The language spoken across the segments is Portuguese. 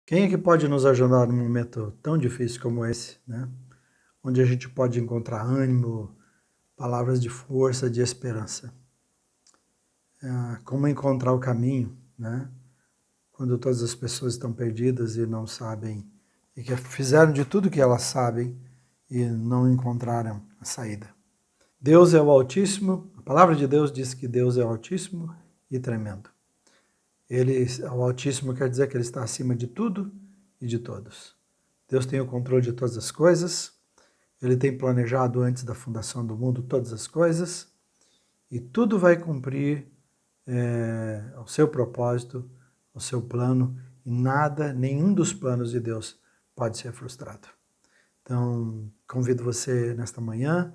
Quem é que pode nos ajudar num momento tão difícil como esse, né? Onde a gente pode encontrar ânimo, palavras de força, de esperança. Como encontrar o caminho, né? Quando todas as pessoas estão perdidas e não sabem, e que fizeram de tudo que elas sabem e não encontraram a saída. Deus é o Altíssimo, a palavra de Deus diz que Deus é o Altíssimo e tremendo. O Altíssimo quer dizer que Ele está acima de tudo e de todos. Deus tem o controle de todas as coisas, Ele tem planejado antes da fundação do mundo todas as coisas, e tudo vai cumprir ao seu propósito, ao seu plano, e nada, nenhum dos planos de Deus pode ser frustrado. Então, convido você nesta manhã,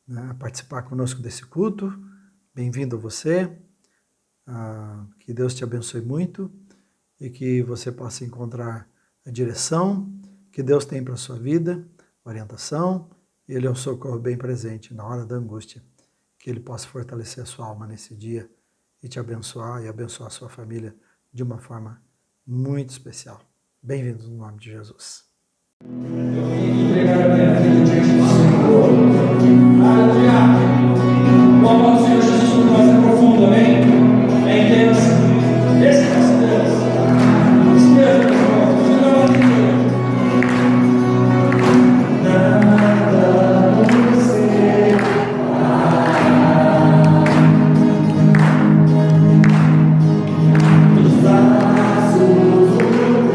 né, a participar conosco desse culto. Bem-vindo você. Que Deus te abençoe muito e que você possa encontrar a direção que Deus tem para a sua vida, orientação. Ele é um socorro bem presente na hora da angústia. Que Ele possa fortalecer a sua alma nesse dia e te abençoar e abençoar a sua família de uma forma muito especial. Bem-vindos no nome de Jesus. O amor do Senhor Jesus por nós é profundo, amém? É intenso. Esse é nosso Deus. Esse Deus, meus irmãos, você não vai entender. Nada nos separa dos braços do teu amor.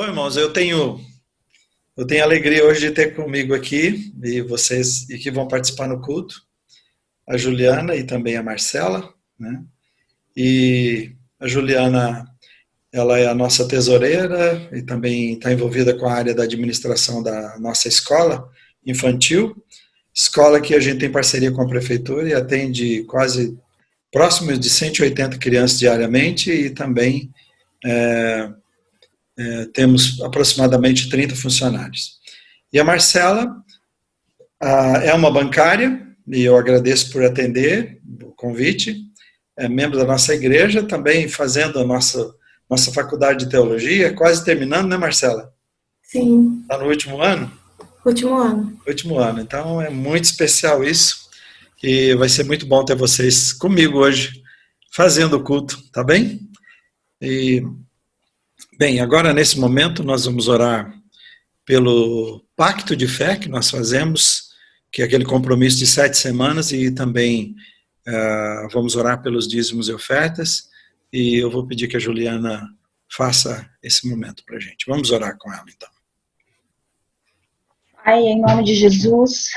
irmãos, eu tenho a alegria hoje de ter comigo aqui, e vocês e que vão participar no culto, a Juliana e também a Marcela, né? E a Juliana, ela é a nossa tesoureira e também está envolvida com a área da administração da nossa escola infantil, escola que a gente tem parceria com a prefeitura e atende quase próximo de 180 crianças diariamente e também temos aproximadamente 30 funcionários. E a Marcela é uma bancária, e eu agradeço por atender o convite, é membro da nossa igreja, também fazendo a nossa faculdade de teologia, quase terminando, né, Marcela? Sim. Está no último ano? Último ano. Último ano, então é muito especial isso, e vai ser muito bom ter vocês comigo hoje, fazendo o culto, tá bem? E, bem, agora nesse momento nós vamos orar pelo pacto de fé que nós fazemos, que é aquele compromisso de 7 semanas, e também vamos orar pelos dízimos e ofertas, e eu vou pedir que a Juliana faça esse momento para a gente. Vamos orar com ela, então. Pai, em nome de Jesus,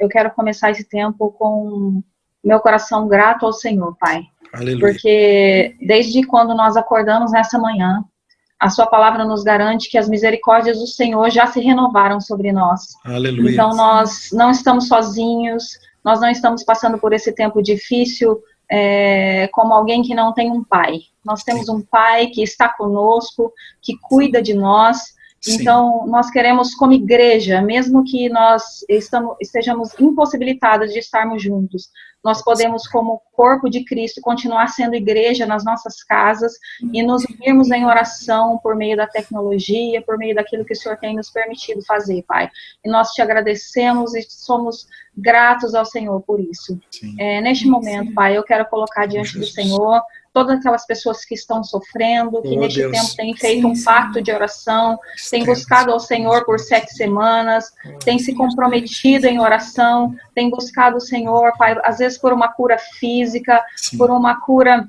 eu quero começar esse tempo com meu coração grato ao Senhor, Pai. Aleluia. Porque desde quando nós acordamos nessa manhã, a sua palavra nos garante que as misericórdias do Senhor já se renovaram sobre nós. Aleluia. Então nós não estamos sozinhos, nós não estamos passando por esse tempo difícil como alguém que não tem um pai. Nós temos um pai que está conosco, que cuida de nós. Então, nós queremos, como igreja, mesmo que nós estejamos impossibilitados de estarmos juntos, nós podemos, como corpo de Cristo, continuar sendo igreja nas nossas casas e nos unirmos em oração por meio da tecnologia, por meio daquilo que o Senhor tem nos permitido fazer, Pai. E nós te agradecemos e somos gratos ao Senhor por isso. Neste momento, Pai, eu quero colocar diante do Senhor todas aquelas pessoas que estão sofrendo, que neste tempo têm feito um pacto de oração, têm buscado ao Senhor por 7 semanas, têm se comprometido em oração, têm buscado o Senhor, Pai, às vezes por uma cura física, por uma cura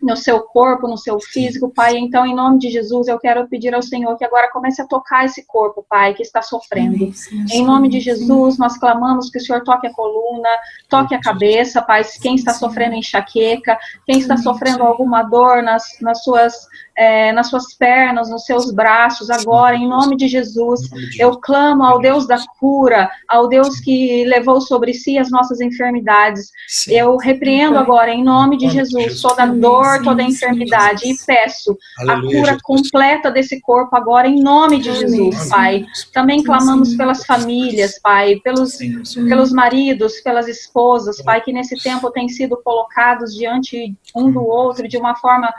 no seu corpo, no seu físico, Pai. Então, em nome de Jesus, eu quero pedir ao Senhor que agora comece a tocar esse corpo, Pai, que está sofrendo. Em nome de Jesus, nós clamamos que o Senhor toque a coluna, toque a cabeça, Pai, quem está sofrendo enxaqueca, quem está sofrendo alguma dor nas suas pernas, nos seus braços, agora, em nome de Jesus, eu clamo ao Deus da cura, ao Deus que levou sobre si as nossas enfermidades. Eu repreendo agora, em nome de Jesus, toda dor, toda enfermidade, e peço a cura completa desse corpo agora, em nome de Jesus, Pai. Também clamamos pelas famílias, Pai, pelos maridos, pelas esposas, Pai, que nesse tempo têm sido colocados diante um do outro de uma forma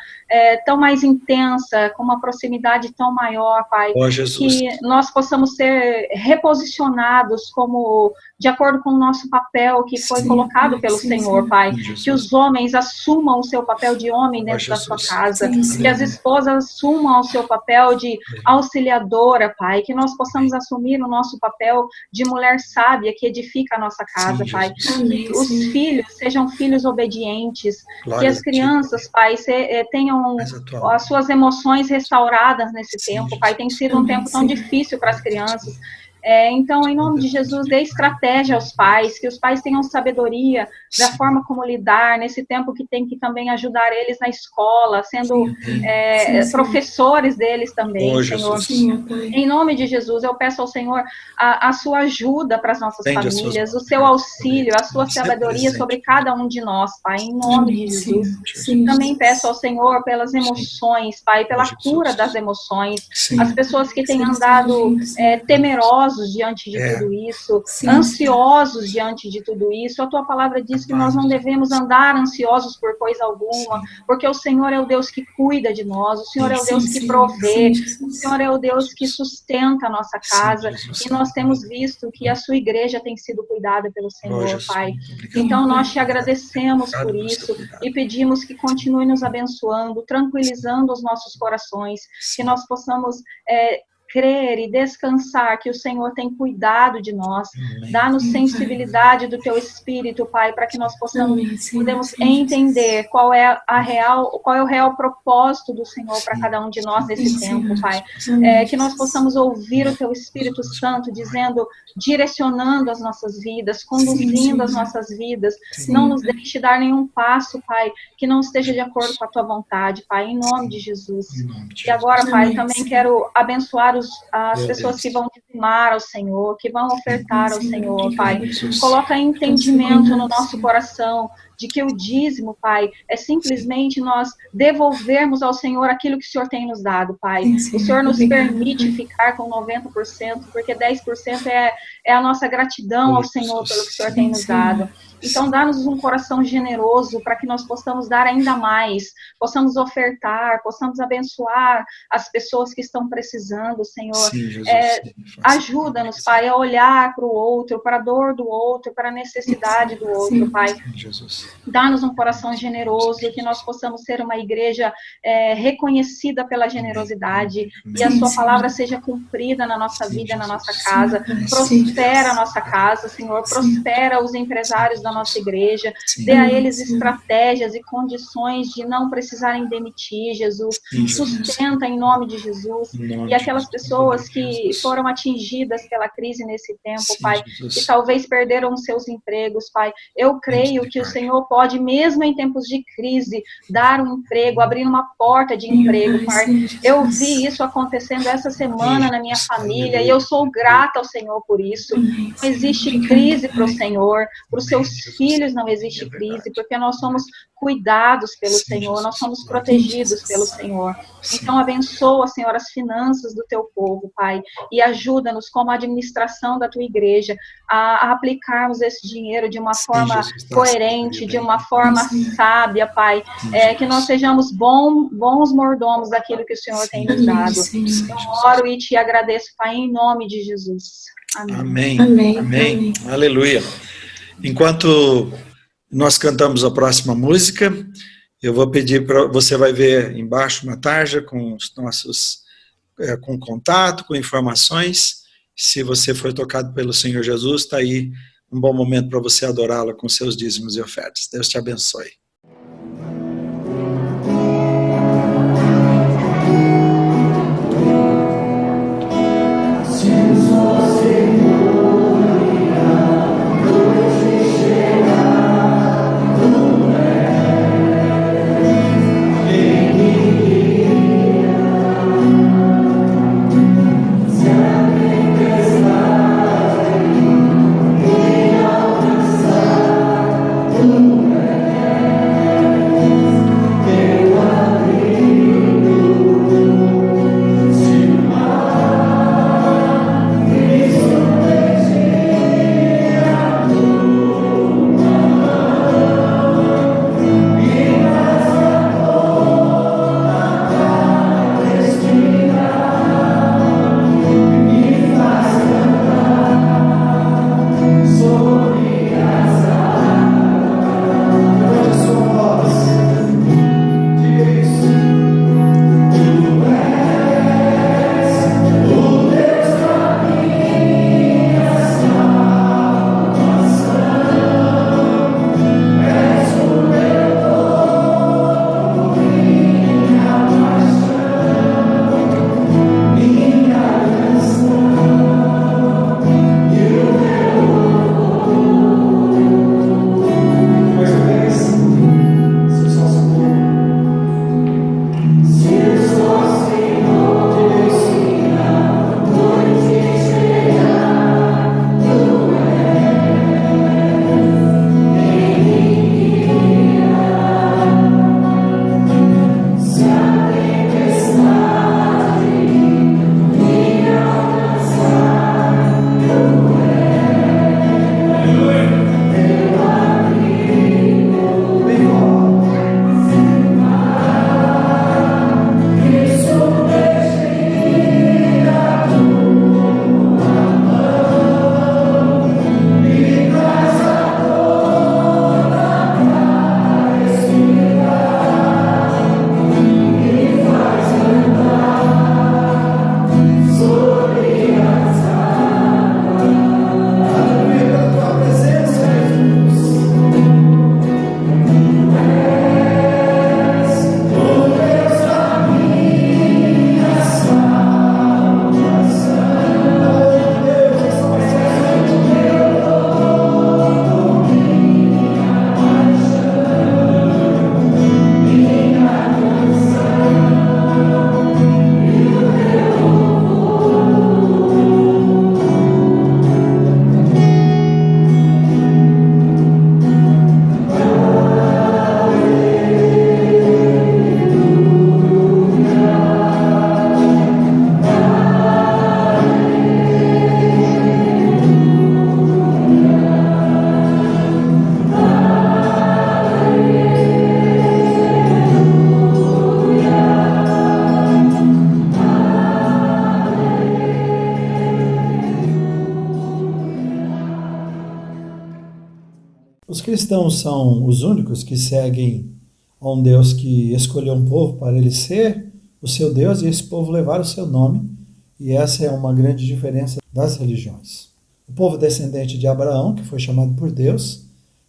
tão mais intensa, com uma proximidade tão maior, Pai, que nós possamos ser reposicionados como de acordo com o nosso papel que foi colocado pelo Senhor, Pai, que os homens assumam o seu papel de homem dentro da sua casa, que as esposas assumam o seu papel de auxiliadora, Pai, que nós possamos assumir o nosso papel de mulher sábia que edifica a nossa casa, Pai, que os filhos sejam filhos obedientes, que as crianças, Pai, tenham as suas emoções restauradas nesse tempo, Pai, tem sido um tempo tão difícil para as crianças. Então, em nome de Jesus, dê estratégia aos pais, que os pais tenham sabedoria da forma como lidar nesse tempo que tem que também ajudar eles na escola, sendo professores deles também, Senhor. Em nome de Jesus, eu peço ao Senhor a sua ajuda para as nossas famílias, o seu auxílio, a sua sabedoria sobre cada um de nós, Pai, em nome de Jesus. Também peço ao Senhor pelas emoções, Pai, pela cura das emoções, as pessoas que têm andado temerosas diante de tudo isso, ansiosos diante de tudo isso. A tua palavra diz que nós não devemos andar ansiosos por coisa alguma, porque o Senhor é o Deus que cuida de nós, o Senhor é o Deus que provê, o Senhor é o Deus que sustenta a nossa casa, e nós temos visto que a sua igreja tem sido cuidada pelo Senhor, Pai. Então nós te agradecemos por isso e pedimos que continue nos abençoando, tranquilizando os nossos corações, que nós possamos crer e descansar que o Senhor tem cuidado de nós. Amém. Dá-nos sensibilidade do Teu Espírito, Pai, para que nós podemos entender qual é o real propósito do Senhor para cada um de nós nesse tempo, Pai. Que nós possamos ouvir o Teu Espírito Santo dizendo, direcionando as nossas vidas, conduzindo as nossas vidas. Não nos deixe dar nenhum passo, Pai, que não esteja de acordo com a Tua vontade, Pai, em nome de Jesus. E agora, Pai, também quero abençoar as pessoas que vão dizimar ao Senhor, que vão ofertar ao Senhor, Pai. Coloca entendimento no nosso coração de que o dízimo, Pai, é simplesmente nós devolvermos ao Senhor aquilo que o Senhor tem nos dado, Pai. O Senhor nos permite ficar com 90%, porque 10% é a nossa gratidão ao Senhor pelo que o Senhor tem nos dado. Então, dá-nos um coração generoso para que nós possamos dar ainda mais, possamos ofertar, possamos abençoar as pessoas que estão precisando, Senhor. Sim, Jesus. Ajuda-nos, Pai, a olhar para o outro, para a dor do outro, para a necessidade do outro, Pai. Sim, Jesus. Dá-nos um coração generoso, que nós possamos ser uma igreja reconhecida pela generosidade, e a sua palavra seja cumprida na nossa vida, na nossa casa. Prospera a nossa casa, Senhor, prospera os empresários da nossa igreja, dê a eles estratégias e condições de não precisarem demitir, Jesus. Sustenta em nome de Jesus. E aquelas pessoas que foram atingidas pela crise nesse tempo, Pai, que talvez perderam os seus empregos, Pai, eu creio que o Senhor pode, mesmo em tempos de crise, dar um emprego, abrir uma porta de emprego, Pai. Eu vi isso acontecendo essa semana na minha família, e eu sou grata ao Senhor por isso. Não existe crise para o Senhor, para os seus filhos não existe crise, porque nós somos cuidados pelo Senhor, nós somos protegidos pelo Senhor. Então, abençoa, Senhor, as finanças do teu povo, Pai, e ajuda-nos, como administração da tua igreja, a aplicarmos esse dinheiro de uma forma coerente, de uma forma sábia, Pai, que nós sejamos bons mordomos daquilo que o Senhor tem nos dado. Eu oro e te agradeço, Pai, em nome de Jesus. Amém. Amém. Amém. Aleluia. Enquanto nós cantamos a próxima música, eu vou pedir para você, vai ver embaixo uma tarja com os nossos com contato, com informações. Se você foi tocado pelo Senhor Jesus, está aí um bom momento para você adorá-lo com seus dízimos e ofertas. Deus te abençoe. cristãos são os únicos que seguem a um Deus que escolheu um povo para ele ser o seu Deus e esse povo levar o seu nome, e essa é uma grande diferença das religiões. O povo descendente de Abraão, que foi chamado por Deus,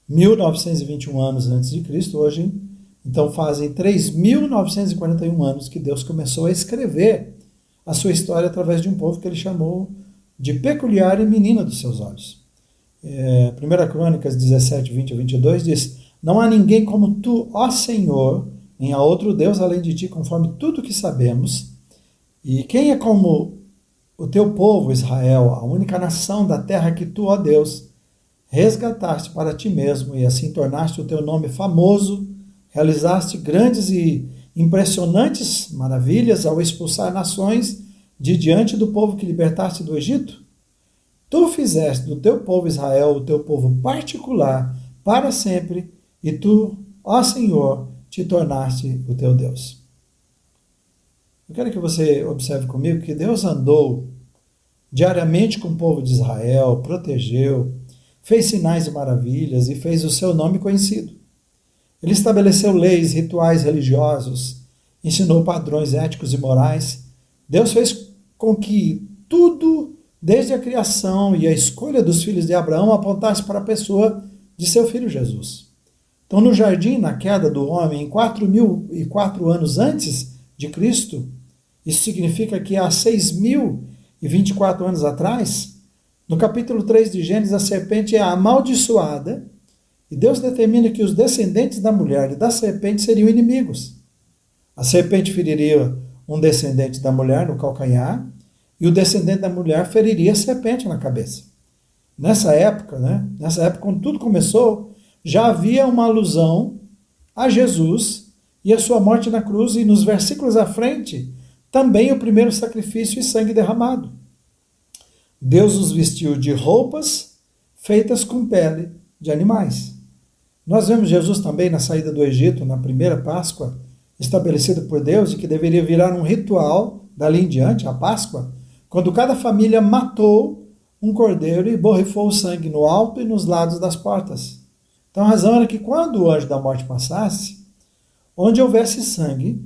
1921 anos antes de Cristo, hoje, então fazem 3.941 anos que Deus começou a escrever a sua história através de um povo que ele chamou de peculiar e menina dos seus olhos. 1 Crônicas 17, 20 a 22 diz: não há ninguém como tu, ó Senhor, nem há outro Deus além de ti, conforme tudo que sabemos. E quem é como o teu povo, Israel, a única nação da terra que tu, ó Deus, resgataste para ti mesmo e assim tornaste o teu nome famoso, realizaste grandes e impressionantes maravilhas ao expulsar nações de diante do povo que libertaste do Egito? Tu fizeste do teu povo Israel o teu povo particular para sempre, e tu, ó Senhor, te tornaste o teu Deus. Eu quero que você observe comigo que Deus andou diariamente com o povo de Israel, protegeu, fez sinais e maravilhas e fez o seu nome conhecido. Ele estabeleceu leis, rituais religiosos, ensinou padrões éticos e morais. Deus fez com que tudo, desde a criação e a escolha dos filhos de Abraão, apontasse para a pessoa de seu filho Jesus. Então, no jardim, na queda do homem, em 4.004 anos antes de Cristo, isso significa que há 6.024 anos atrás, no capítulo 3 de Gênesis, a serpente é amaldiçoada e Deus determina que os descendentes da mulher e da serpente seriam inimigos. A serpente feriria um descendente da mulher no calcanhar e o descendente da mulher feriria a serpente na cabeça. Nessa época, quando tudo começou, já havia uma alusão a Jesus e a sua morte na cruz, e nos versículos à frente, também o primeiro sacrifício e sangue derramado. Deus os vestiu de roupas feitas com pele de animais. Nós vemos Jesus também na saída do Egito, na primeira Páscoa, estabelecida por Deus, e que deveria virar um ritual dali em diante, a Páscoa, quando cada família matou um cordeiro e borrifou o sangue no alto e nos lados das portas. Então a razão era que quando o anjo da morte passasse, onde houvesse sangue,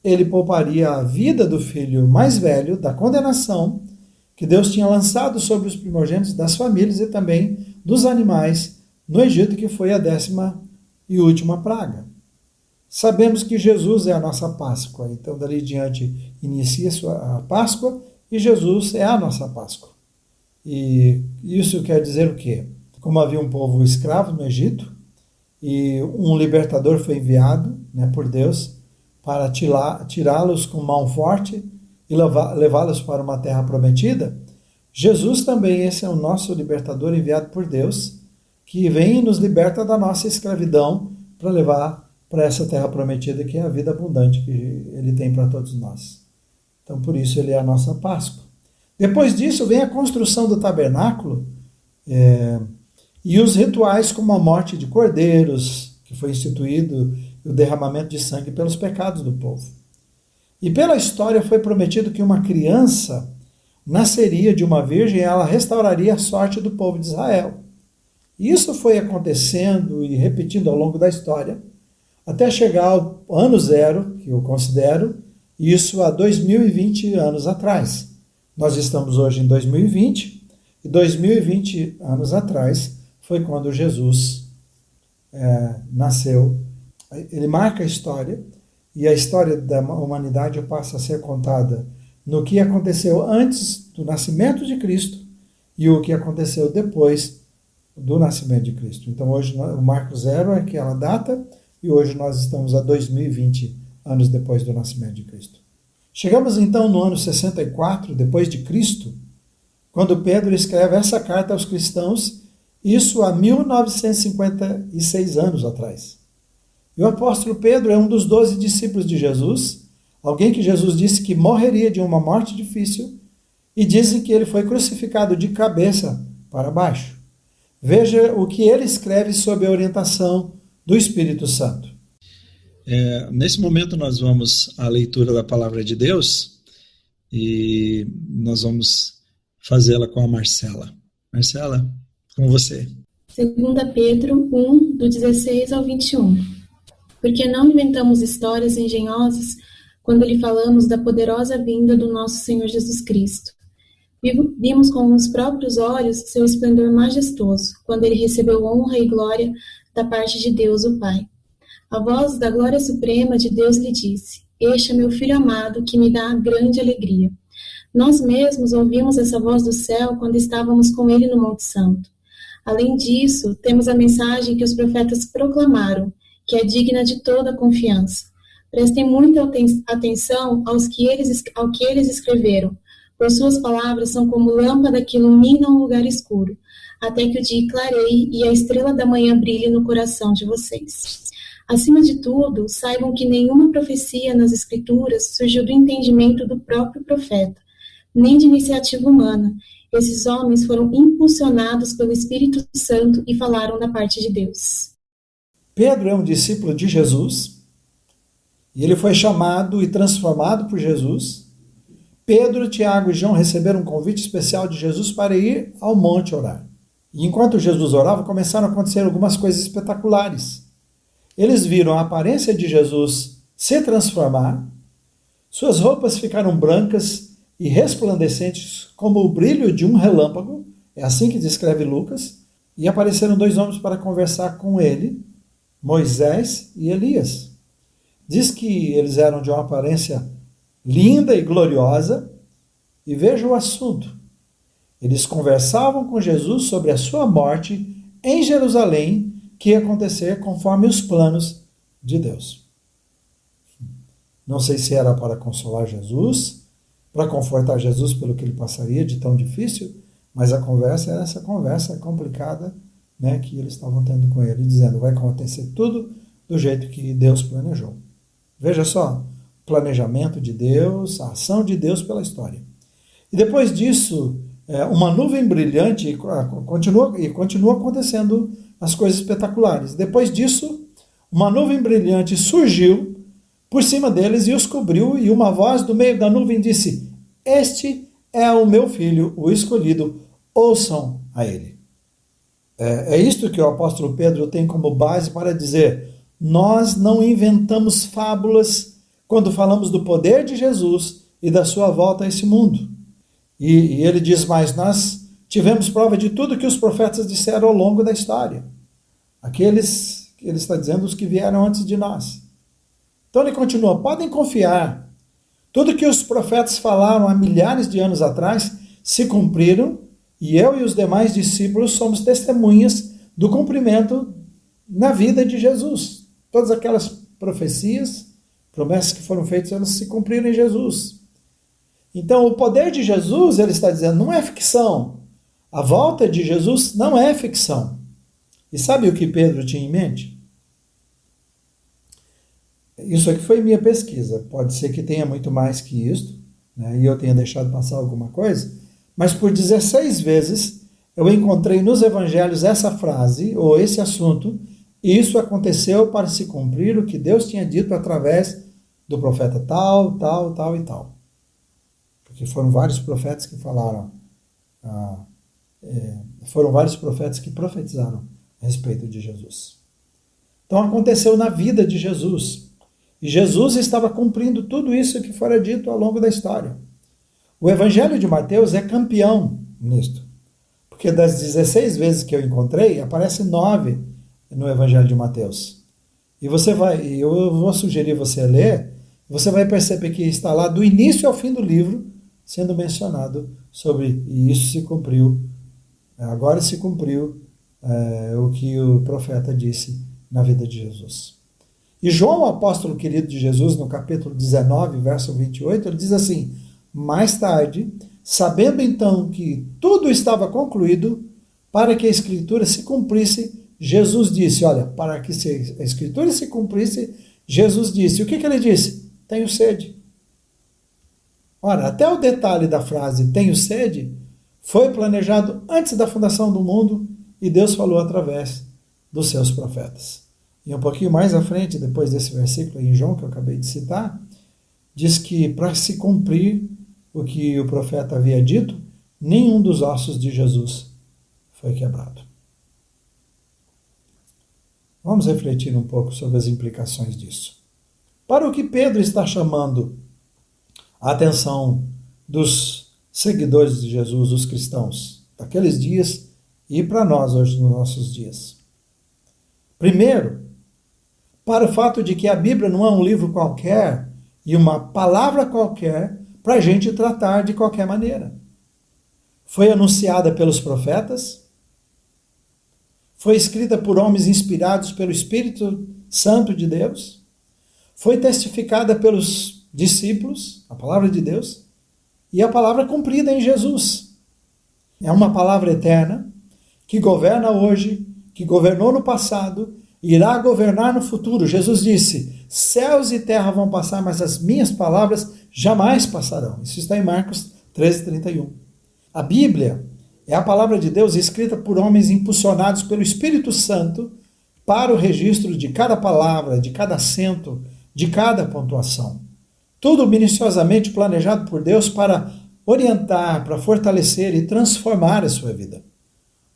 ele pouparia a vida do filho mais velho da condenação que Deus tinha lançado sobre os primogênitos das famílias e também dos animais no Egito, que foi a 10ª e última praga. Sabemos que Jesus é a nossa Páscoa, então dali em diante inicia a Páscoa e Jesus é a nossa Páscoa. E isso quer dizer o quê? Como havia um povo escravo no Egito e um libertador foi enviado por Deus para tirá-los com mão forte e levá-los para uma terra prometida, Jesus também, esse é o nosso libertador enviado por Deus, que vem e nos liberta da nossa escravidão para levar para essa terra prometida, que é a vida abundante que ele tem para todos nós. Então, por isso, ele é a nossa Páscoa. Depois disso, vem a construção do tabernáculo e os rituais, como a morte de cordeiros, que foi instituído, e o derramamento de sangue pelos pecados do povo. E pela história foi prometido que uma criança nasceria de uma virgem e ela restauraria a sorte do povo de Israel. E isso foi acontecendo e repetindo ao longo da história, até chegar ao ano zero, que eu considero, isso há 2020 anos atrás. Nós estamos hoje em 2020, e 2020 anos atrás foi quando Jesus nasceu. Ele marca a história, e a história da humanidade passa a ser contada no que aconteceu antes do nascimento de Cristo e o que aconteceu depois do nascimento de Cristo. Então hoje o marco zero é aquela data, e hoje nós estamos a 2020 anos depois do nascimento de Cristo. Chegamos então no ano 64 depois de Cristo, quando Pedro escreve essa carta aos cristãos, isso há 1956 anos atrás. E o apóstolo Pedro é um dos 12 discípulos de Jesus, alguém que Jesus disse que morreria de uma morte difícil, e dizem que ele foi crucificado de cabeça para baixo. Veja o que ele escreve sob a orientação do Espírito Santo. Nesse momento nós vamos à leitura da Palavra de Deus e nós vamos fazê-la com a Marcela. Marcela, com você. 2 Pedro 1, do 16 ao 21. Porque não inventamos histórias engenhosas quando lhe falamos da poderosa vinda do nosso Senhor Jesus Cristo. Vimos com os próprios olhos seu esplendor majestoso, quando ele recebeu honra e glória da parte de Deus, o Pai. A voz da glória suprema de Deus lhe disse: Este é meu filho amado, que me dá grande alegria. Nós mesmos ouvimos essa voz do céu quando estávamos com ele no Monte Santo. Além disso, temos a mensagem que os profetas proclamaram, que é digna de toda confiança. Prestem muita atenção ao que eles escreveram, pois suas palavras são como lâmpada que ilumina um lugar escuro, até que o dia clareie e a estrela da manhã brilhe no coração de vocês. Acima de tudo, saibam que nenhuma profecia nas Escrituras surgiu do entendimento do próprio profeta, nem de iniciativa humana. Esses homens foram impulsionados pelo Espírito Santo e falaram da parte de Deus. Pedro é um discípulo de Jesus e ele foi chamado e transformado por Jesus. Pedro, Tiago e João receberam um convite especial de Jesus para ir ao monte orar. E enquanto Jesus orava, começaram a acontecer algumas coisas espetaculares. Eles viram a aparência de Jesus se transformar, suas roupas ficaram brancas e resplandecentes como o brilho de um relâmpago, é assim que descreve Lucas, e apareceram 2 homens para conversar com ele, Moisés e Elias. Diz que eles eram de uma aparência linda e gloriosa, e veja o assunto. Eles conversavam com Jesus sobre a sua morte em Jerusalém, que ia acontecer conforme os planos de Deus. Não sei se era para consolar Jesus, para confortar Jesus pelo que ele passaria de tão difícil, mas a conversa era essa conversa complicada, né, que eles estavam tendo com ele, dizendo: vai acontecer tudo do jeito que Deus planejou. Veja só, o planejamento de Deus, a ação de Deus pela história. E depois disso, uma nuvem brilhante, continua acontecendo as coisas espetaculares. Depois disso, uma nuvem brilhante surgiu por cima deles e os cobriu, e uma voz do meio da nuvem disse: Este é o meu filho, o escolhido, ouçam a ele. É isto que o apóstolo Pedro tem como base para dizer: nós não inventamos fábulas quando falamos do poder de Jesus e da sua volta a esse mundo. E ele diz mais: nós tivemos prova de tudo que os profetas disseram ao longo da história. Aqueles, ele está dizendo, os que vieram antes de nós. Então ele continua: podem confiar. Tudo que os profetas falaram há milhares de anos atrás se cumpriram, e eu e os demais discípulos somos testemunhas do cumprimento na vida de Jesus. Todas aquelas profecias, promessas que foram feitas, elas se cumpriram em Jesus. Então o poder de Jesus, ele está dizendo, não é ficção. A volta de Jesus não é ficção. E sabe o que Pedro tinha em mente? Isso aqui foi minha pesquisa. Pode ser que tenha muito mais que isso, né, e eu tenha deixado passar alguma coisa, mas por 16 vezes eu encontrei nos evangelhos essa frase, ou esse assunto, e isso aconteceu para se cumprir o que Deus tinha dito através do profeta tal, tal, tal e tal. Porque foram vários profetas que falaram, foram vários profetas que profetizaram a respeito de Jesus. Então aconteceu na vida de Jesus. E Jesus estava cumprindo tudo isso que fora dito ao longo da história. O Evangelho de Mateus é campeão nisto. Porque das 16 vezes que eu encontrei, aparece 9 no Evangelho de Mateus. E eu vou sugerir você ler, você vai perceber que está lá do início ao fim do livro, sendo mencionado sobre, e isso se cumpriu, agora se cumpriu o que o profeta disse na vida de Jesus. E João, o apóstolo querido de Jesus, no capítulo 19, verso 28, ele diz assim: mais tarde, sabendo então que tudo estava concluído, para que a Escritura se cumprisse, Jesus disse, olha, para que a Escritura se cumprisse, Jesus disse, o que ele disse? Tenho sede. Ora, até o detalhe da frase, tenho sede, foi planejado antes da fundação do mundo, e Deus falou através dos seus profetas. E um pouquinho mais à frente, depois desse versículo em João, que eu acabei de citar, diz que para se cumprir o que o profeta havia dito, nenhum dos ossos de Jesus foi quebrado. Vamos refletir um pouco sobre as implicações disso. Para o que Pedro está chamando a atenção dos seguidores de Jesus, dos cristãos, daqueles dias e para nós hoje nos nossos dias. Primeiro, para o fato de que a Bíblia não é um livro qualquer e uma palavra qualquer para a gente tratar de qualquer maneira. Foi anunciada pelos profetas, foi escrita por homens inspirados pelo Espírito Santo de Deus, foi testificada pelos discípulos, a palavra de Deus, e a palavra cumprida em Jesus. É uma palavra eterna que governa hoje, que governou no passado, e irá governar no futuro. Jesus disse, céus e terra vão passar, mas as minhas palavras jamais passarão. Isso está em Marcos 13:31. A Bíblia é a palavra de Deus escrita por homens impulsionados pelo Espírito Santo para o registro de cada palavra, de cada acento, de cada pontuação. Tudo minuciosamente planejado por Deus para orientar, para fortalecer e transformar a sua vida.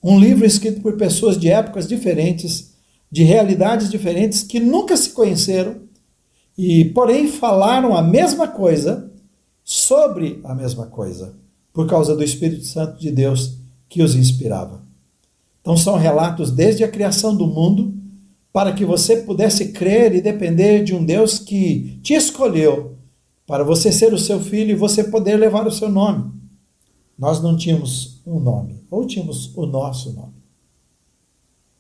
Um livro escrito por pessoas de épocas diferentes, de realidades diferentes, que nunca se conheceram, e porém falaram a mesma coisa sobre a mesma coisa, por causa do Espírito Santo de Deus que os inspirava. Então são relatos desde a criação do mundo, para que você pudesse crer e depender de um Deus que te escolheu, para você ser o seu filho e você poder levar o seu nome. Nós não tínhamos um nome, ou tínhamos o nosso nome.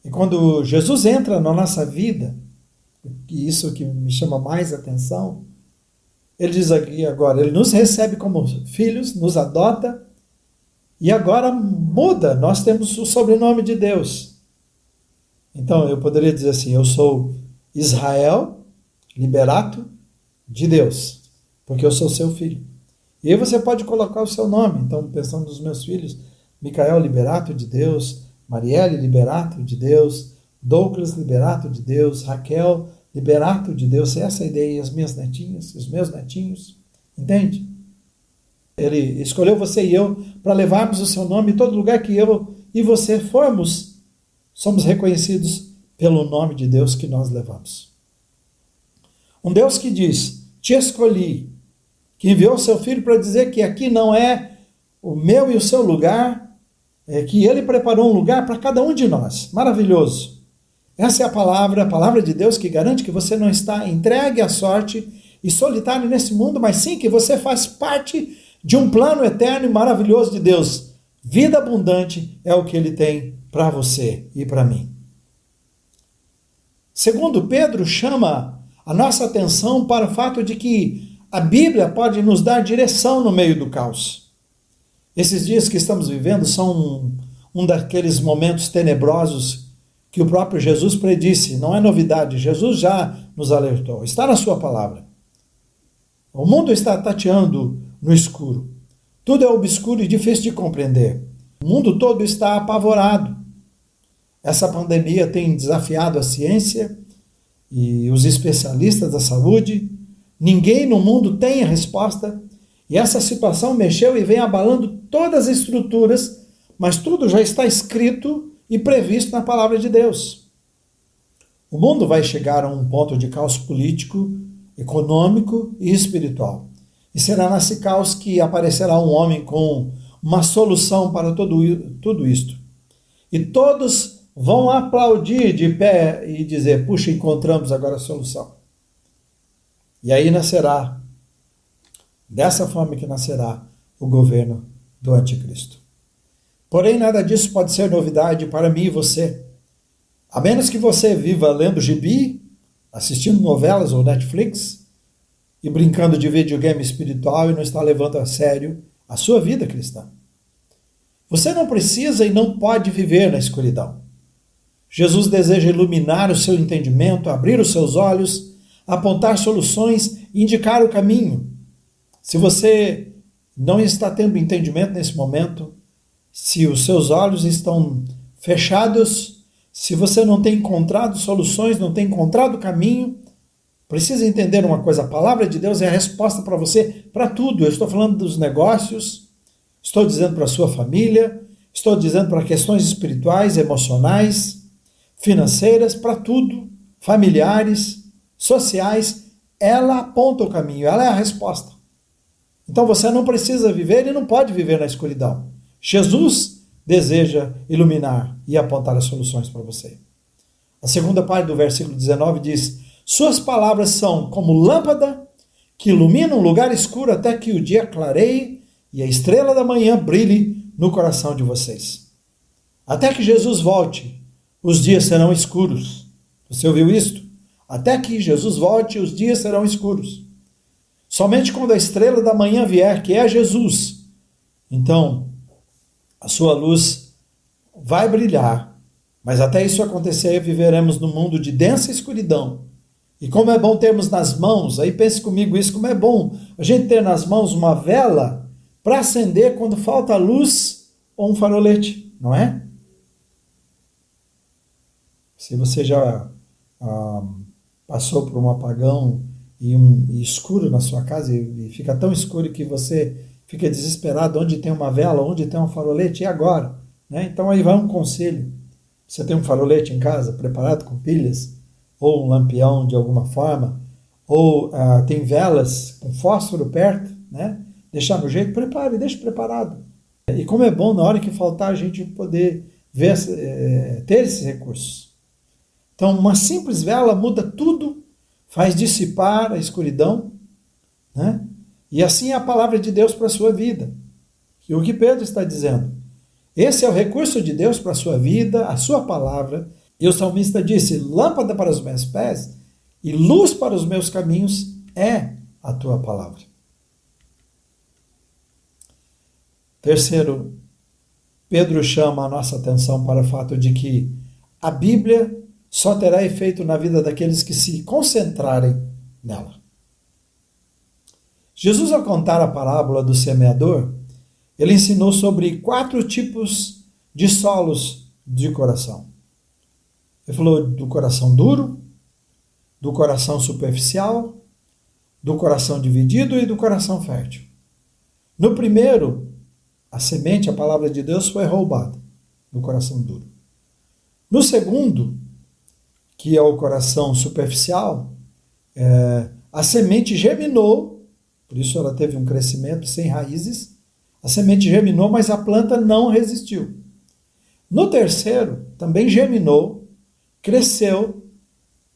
E quando Jesus entra na nossa vida, e isso que me chama mais atenção, ele diz aqui agora, ele nos recebe como filhos, nos adota, e agora muda, nós temos o sobrenome de Deus. Então eu poderia dizer assim, eu sou Israel, Liberato de Deus, porque eu sou seu filho. E aí você pode colocar o seu nome, então pensando nos meus filhos, Micael, Liberato de Deus, Marielle, Liberato de Deus, Douglas, Liberato de Deus, Raquel, Liberato de Deus, essa é a ideia, e as minhas netinhas, os meus netinhos, entende? Ele escolheu você e eu para levarmos o seu nome em todo lugar que eu e você formos, somos reconhecidos pelo nome de Deus que nós levamos. Um Deus que diz, te escolhi, que enviou seu filho para dizer que aqui não é o meu e o seu lugar, que ele preparou um lugar para cada um de nós. Maravilhoso. Essa é a palavra de Deus que garante que você não está entregue à sorte e solitário nesse mundo, mas sim que você faz parte de um plano eterno e maravilhoso de Deus. Vida abundante é o que ele tem para você e para mim. Segundo, Pedro chama a nossa atenção para o fato de que a Bíblia pode nos dar direção no meio do caos. Esses dias que estamos vivendo são um daqueles momentos tenebrosos que o próprio Jesus predisse. Não é novidade, Jesus já nos alertou. Está na sua palavra. O mundo está tateando no escuro. Tudo é obscuro e difícil de compreender. O mundo todo está apavorado. Essa pandemia tem desafiado a ciência e os especialistas da saúde. Ninguém no mundo tem a resposta. E essa situação mexeu e vem abalando todas as estruturas, mas tudo já está escrito e previsto na palavra de Deus. O mundo vai chegar a um ponto de caos político, econômico e espiritual. E será nesse caos que aparecerá um homem com uma solução para tudo isto. E todos vão aplaudir de pé e dizer, puxa, encontramos agora a solução. E aí nascerá, dessa forma que nascerá o governo do anticristo. Porém, nada disso pode ser novidade para mim e você. A menos que você viva lendo gibi, assistindo novelas ou Netflix, e brincando de videogame espiritual e não está levando a sério a sua vida cristã. Você não precisa e não pode viver na escuridão. Jesus deseja iluminar o seu entendimento, abrir os seus olhos, apontar soluções e indicar o caminho. Se você não está tendo entendimento nesse momento, se os seus olhos estão fechados, se você não tem encontrado soluções, não tem encontrado caminho, precisa entender uma coisa, a palavra de Deus é a resposta para você, para tudo. Eu estou falando dos negócios, estou dizendo para a sua família, estou dizendo para questões espirituais, emocionais, financeiras, para tudo, familiares, sociais, ela aponta o caminho, ela é a resposta. Então você não precisa viver e não pode viver na escuridão. Jesus deseja iluminar e apontar as soluções para você. A segunda parte do versículo 19 diz: suas palavras são como lâmpada que ilumina um lugar escuro até que o dia clareie e a estrela da manhã brilhe no coração de vocês. Até que Jesus volte, os dias serão escuros. Você ouviu isto? Até que Jesus volte, os dias serão escuros. Somente quando a estrela da manhã vier, que é Jesus, então a sua luz vai brilhar. Mas até isso acontecer, viveremos num mundo de densa escuridão. E como é bom termos nas mãos, aí pense comigo isso, como é bom a gente ter nas mãos uma vela para acender quando falta luz ou um farolete, não é? Se você já passou por um apagão e escuro na sua casa e fica tão escuro que você fica desesperado onde tem uma vela, onde tem um farolete, e agora? Né? Então aí vai um conselho. Você tem um farolete em casa preparado com pilhas, ou um lampião de alguma forma, ou tem velas com fósforo perto, né? Deixar no jeito, prepare, deixe preparado. E como é bom na hora que faltar a gente poder ver, ter esses recursos. Então uma simples vela muda tudo, faz dissipar a escuridão, né? E assim é a palavra de Deus para a sua vida. E o que Pedro está dizendo? Esse é o recurso de Deus para a sua vida, a sua palavra. E o salmista disse: lâmpada para os meus pés e luz para os meus caminhos é a tua palavra. Terceiro, Pedro chama a nossa atenção para o fato de que a Bíblia só terá efeito na vida daqueles que se concentrarem nela. Jesus, ao contar a parábola do semeador, ele ensinou sobre 4 tipos de solos de coração. Ele falou do coração duro, do coração superficial, do coração dividido e do coração fértil. No primeiro, a semente, a palavra de Deus, foi roubada no coração duro. No segundo, que é o coração superficial, a semente germinou, por isso ela teve um crescimento sem raízes. A semente germinou, mas a planta não resistiu. No terceiro, também germinou, cresceu,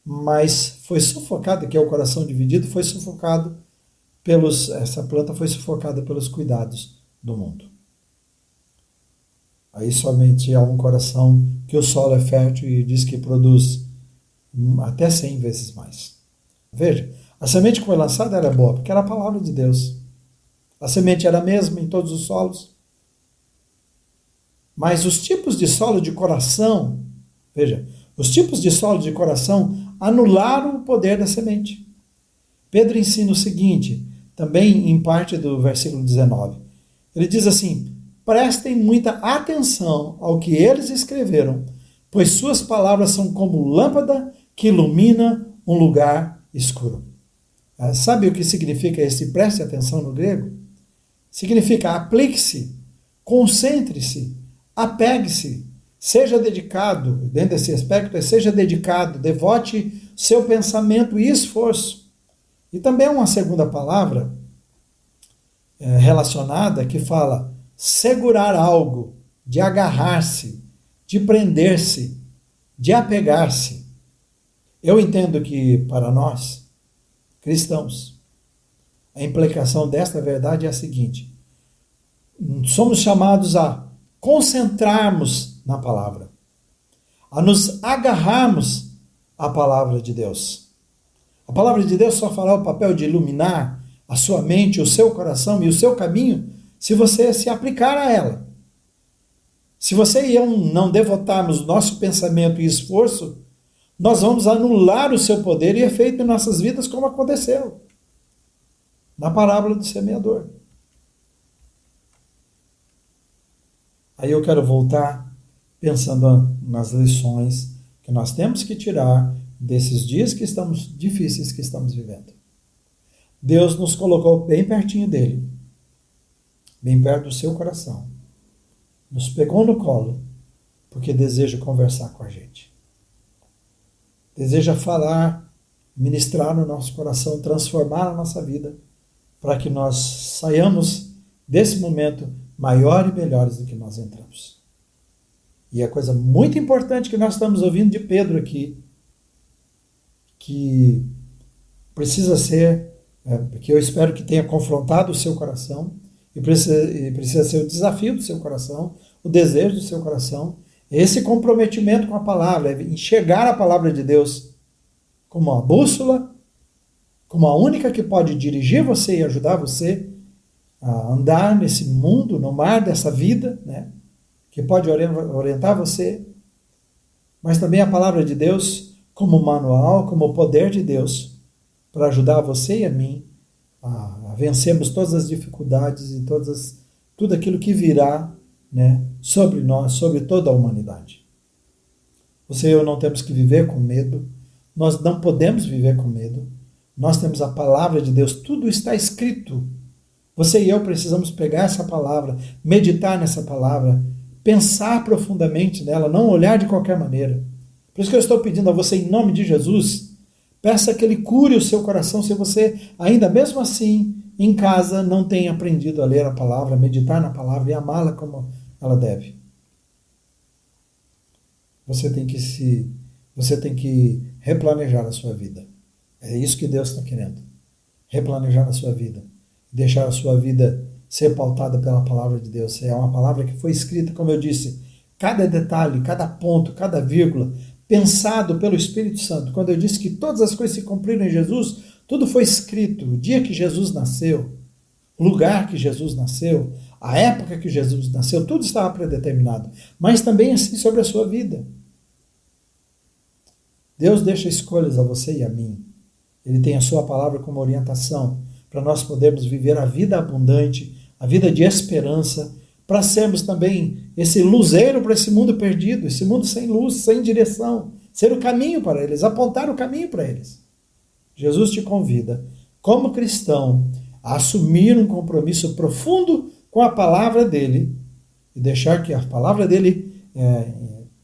mas foi sufocada, que é o coração dividido, foi sufocado essa planta foi sufocada pelos cuidados do mundo. Aí somente há um coração que o solo é fértil e diz que produz até 100 vezes mais. Veja, a semente que foi lançada era boa, porque era a palavra de Deus. A semente era a mesma em todos os solos. Mas os tipos de solo de coração, veja, os tipos de solo de coração anularam o poder da semente. Pedro ensina o seguinte, também em parte do versículo 19. Ele diz assim: prestem muita atenção ao que eles escreveram, pois suas palavras são como lâmpada que ilumina um lugar escuro. Sabe o que significa esse preste atenção no grego? Significa aplique-se, concentre-se, apegue-se, seja dedicado, dentro desse aspecto, seja dedicado, devote seu pensamento e esforço. E também uma segunda palavra relacionada que fala segurar algo, de agarrar-se, de prender-se, de apegar-se. Eu entendo que para nós, cristãos, a implicação desta verdade é a seguinte: somos chamados a concentrarmos na palavra, a nos agarrarmos à palavra de Deus. A palavra de Deus só fará o papel de iluminar a sua mente, o seu coração e o seu caminho se você se aplicar a ela. Se você e eu não devotarmos nosso pensamento e esforço, nós vamos anular o seu poder e efeito em nossas vidas, como aconteceu na parábola do semeador. Aí eu quero voltar pensando nas lições que nós temos que tirar desses dias difíceis que estamos vivendo. Deus nos colocou bem pertinho dele, bem perto do seu coração. Nos pegou no colo, porque deseja conversar com a gente. deseja falar, ministrar no nosso coração, transformar a nossa vida, para que nós saiamos desse momento maior e melhores do que nós entramos. E a coisa muito importante que nós estamos ouvindo de Pedro aqui, que precisa ser, que eu espero que tenha confrontado o seu coração, e precisa ser o desafio do seu coração, o desejo do seu coração, esse comprometimento com a palavra, enxergar a palavra de Deus como uma bússola, como a única que pode dirigir você e ajudar você a andar nesse mundo, no mar dessa vida, né? Que pode orientar você, mas também a palavra de Deus como manual, como o poder de Deus para ajudar você e a mim a vencermos todas as dificuldades e tudo aquilo que virá, né, sobre nós, sobre toda a humanidade. Você e eu não temos que viver com medo, nós não podemos viver com medo, nós temos a palavra de Deus, tudo está escrito. Você e eu precisamos pegar essa palavra, meditar nessa palavra, pensar profundamente nela, não olhar de qualquer maneira. Por isso que eu estou pedindo a você, em nome de Jesus, peça que Ele cure o seu coração, se você, ainda mesmo assim, em casa, não tem aprendido a ler a palavra, meditar na palavra e amá-la como ela deve. Você tem que replanejar a sua vida. É isso que Deus está querendo. Replanejar a sua vida. Deixar a sua vida ser pautada pela palavra de Deus. É uma palavra que foi escrita, como eu disse, cada detalhe, cada ponto, cada vírgula, pensado pelo Espírito Santo. Quando eu disse que todas as coisas se cumpriram em Jesus, tudo foi escrito. O dia que Jesus nasceu, o lugar que Jesus nasceu, a época que Jesus nasceu, tudo estava predeterminado. Mas também assim sobre a sua vida. Deus deixa escolhas a você e a mim. Ele tem a sua palavra como orientação para nós podermos viver a vida abundante, a vida de esperança, para sermos também esse luzeiro para esse mundo perdido, esse mundo sem luz, sem direção, ser o caminho para eles, apontar o caminho para eles. Jesus te convida, como cristão, a assumir um compromisso profundo com a palavra dele e deixar que a palavra dele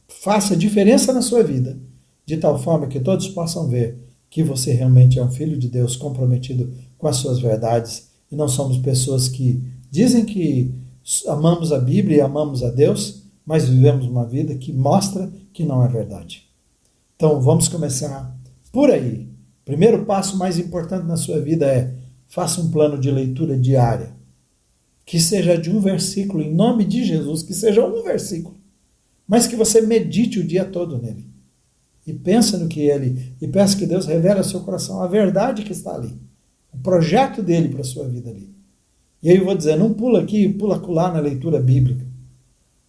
faça diferença na sua vida, de tal forma que todos possam ver que você realmente é um filho de Deus comprometido com as suas verdades e não somos pessoas que dizem que amamos a Bíblia e amamos a Deus, mas vivemos uma vida que mostra que não é verdade. Então vamos começar por aí. O primeiro passo mais importante na sua vida é: faça um plano de leitura diária, que seja de um versículo, em nome de Jesus, que seja um versículo, mas que você medite o dia todo nele. E pensa no que ele, e peça que Deus revele ao seu coração a verdade que está ali, o projeto dele para a sua vida ali. E aí eu vou dizer, não pula aqui, pula acolá na leitura bíblica.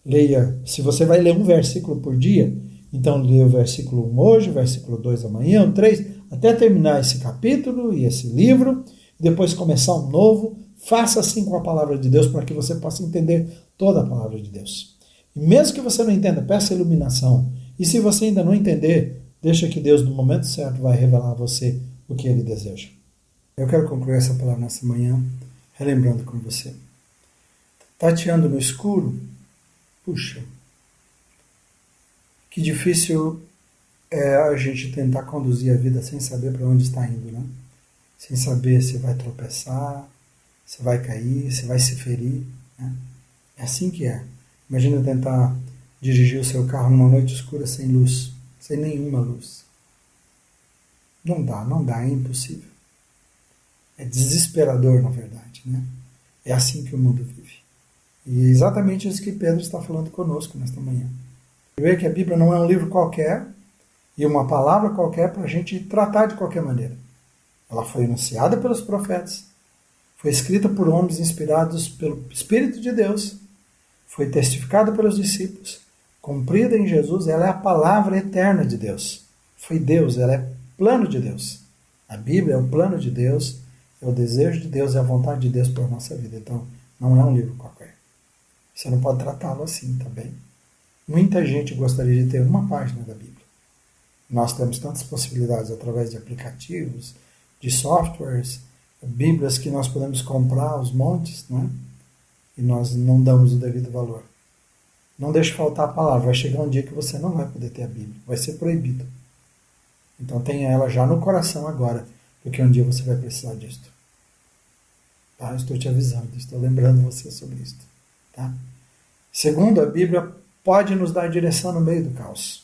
Leia, se você vai ler um versículo por dia, então leia o versículo 1 hoje, o versículo 2 amanhã, o 3, até terminar esse capítulo e esse livro, e depois começar um novo. Faça assim com a palavra de Deus para que você possa entender toda a palavra de Deus. E mesmo que você não entenda, peça iluminação. E se você ainda não entender, deixa que Deus, no momento certo, vai revelar a você o que Ele deseja. Eu quero concluir essa palavra nessa manhã, relembrando com você. Tateando no escuro, puxa, que difícil é a gente tentar conduzir a vida sem saber para onde está indo, né? Sem saber se vai tropeçar, se vai cair, se vai se ferir, né? É assim que é. Imagina tentar dirigir o seu carro numa noite escura sem luz, sem nenhuma luz. Não dá, é impossível. É desesperador, na verdade, né? É assim que o mundo vive. E é exatamente isso que Pedro está falando conosco nesta manhã. Ver que a Bíblia não é um livro qualquer e uma palavra qualquer para a gente tratar de qualquer maneira. Ela foi anunciada pelos profetas, foi escrita por homens inspirados pelo Espírito de Deus, foi testificada pelos discípulos, cumprida em Jesus, ela é a palavra eterna de Deus. Foi Deus, ela é plano de Deus. A Bíblia é o plano de Deus, é o desejo de Deus, é a vontade de Deus para a nossa vida. Então, não é um livro qualquer. Você não pode tratá-lo assim, tá bem? Muita gente gostaria de ter uma página da Bíblia. Nós temos tantas possibilidades através de aplicativos, de softwares, Bíblias que nós podemos comprar aos montes, né? E nós não damos o devido valor. Não deixe faltar a palavra. Vai chegar um dia que você não vai poder ter a Bíblia. Vai ser proibido. Então tenha ela já no coração agora, porque um dia você vai precisar disto. Tá? Eu estou te avisando, estou lembrando você sobre isso. Tá? Segundo, a Bíblia pode nos dar direção no meio do caos.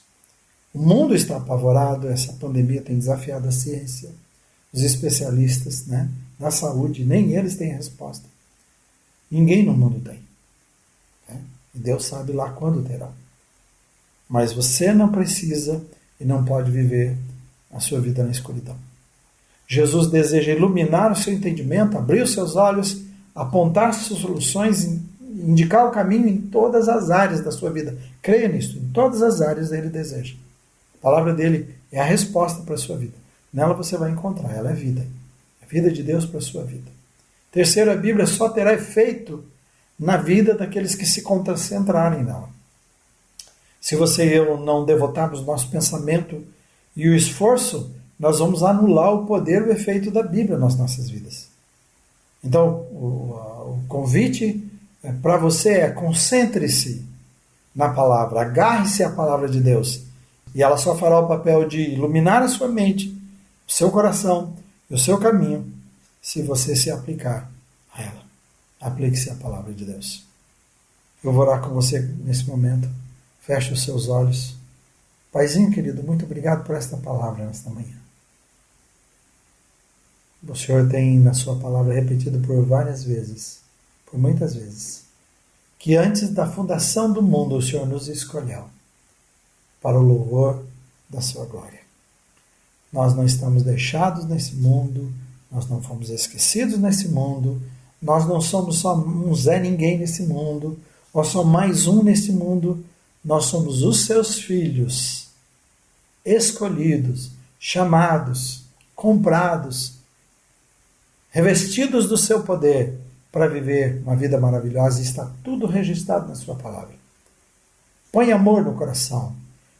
O mundo está apavorado, essa pandemia tem desafiado a ciência, os especialistas, né, da saúde, nem eles têm resposta. Ninguém no mundo tem. Né? E Deus sabe lá quando terá. Mas você não precisa e não pode viver a sua vida na escuridão. Jesus deseja iluminar o seu entendimento, abrir os seus olhos, apontar suas soluções, indicar o caminho em todas as áreas da sua vida. Creia nisso, em todas as áreas ele deseja. A palavra dele é a resposta para a sua vida. Nela você vai encontrar, ela é vida. É a vida de Deus para a sua vida. Terceiro, a Bíblia só terá efeito na vida daqueles que se concentrarem nela. Se você e eu não devotarmos nosso pensamento e o esforço, nós vamos anular o poder e o efeito da Bíblia nas nossas vidas. Então, o convite para você é: concentre-se na palavra, agarre-se à palavra de Deus, e ela só fará o papel de iluminar a sua mente, o seu coração e o seu caminho, se você se aplicar a ela. Aplique-se à palavra de Deus. Eu vou orar com você nesse momento. Feche os seus olhos. Paizinho querido, muito obrigado por esta palavra nesta manhã. O Senhor tem na sua palavra repetido por várias vezes, por muitas vezes, que antes da fundação do mundo o Senhor nos escolheu para o louvor da sua glória. Nós não estamos deixados nesse mundo, nós não fomos esquecidos nesse mundo, nós não somos só um Zé Ninguém nesse mundo, ou só mais um nesse mundo, nós somos os seus filhos, escolhidos, chamados, comprados, revestidos do seu poder para viver uma vida maravilhosa, e está tudo registrado na sua palavra. Põe amor no coração,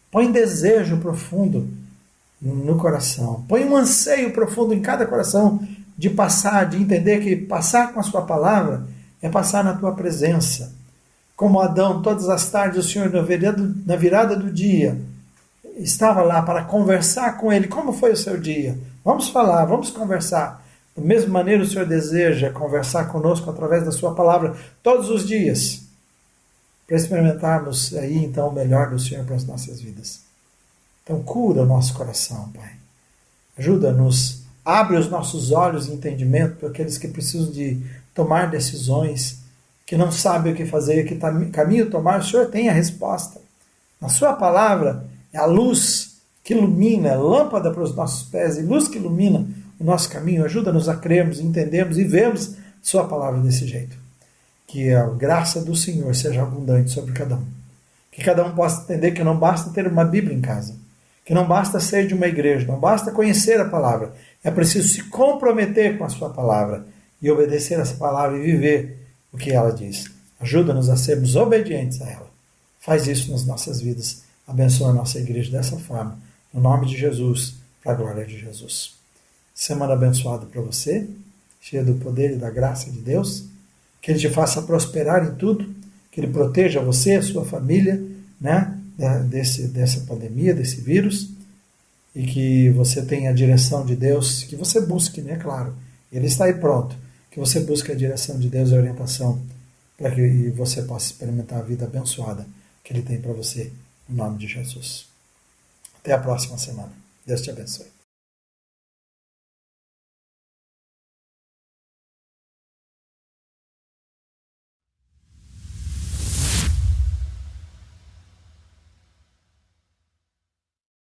põe desejo profundo no coração, põe um anseio profundo em cada coração de passar, de entender que passar com a sua palavra é passar na tua presença. Como Adão, todas as tardes o Senhor, na virada do dia, estava lá para conversar com ele. Como foi o seu dia? Vamos falar, vamos conversar. Da mesma maneira o Senhor deseja conversar conosco através da sua palavra todos os dias, para experimentarmos aí então o melhor do Senhor para as nossas vidas. Então cura o nosso coração, Pai. Ajuda-nos, abre os nossos olhos e entendimento para aqueles que precisam de tomar decisões, que não sabem o que fazer, que caminho tomar. O Senhor tem a resposta. Na sua palavra é a luz que ilumina, é lâmpada para os nossos pés e luz que ilumina o nosso caminho. Ajuda-nos a crermos, entendermos e vermos sua palavra desse jeito. Que a graça do Senhor seja abundante sobre cada um. Que cada um possa entender que não basta ter uma Bíblia em casa, que não basta ser de uma igreja, não basta conhecer a palavra, é preciso se comprometer com a sua palavra e obedecer essa palavra e viver o que ela diz. Ajuda-nos a sermos obedientes a ela. Faz isso nas nossas vidas. Abençoa a nossa igreja dessa forma. No nome de Jesus, para a glória de Jesus. Semana abençoada para você, cheia do poder e da graça de Deus. Que Ele te faça prosperar em tudo, que Ele proteja você, a sua família, né, dessa pandemia, desse vírus, e que você tenha a direção de Deus, que você busque, né, claro, Ele está aí pronto, que você busque a direção de Deus e a orientação para que você possa experimentar a vida abençoada que Ele tem para você, no nome de Jesus. Até a próxima semana. Deus te abençoe.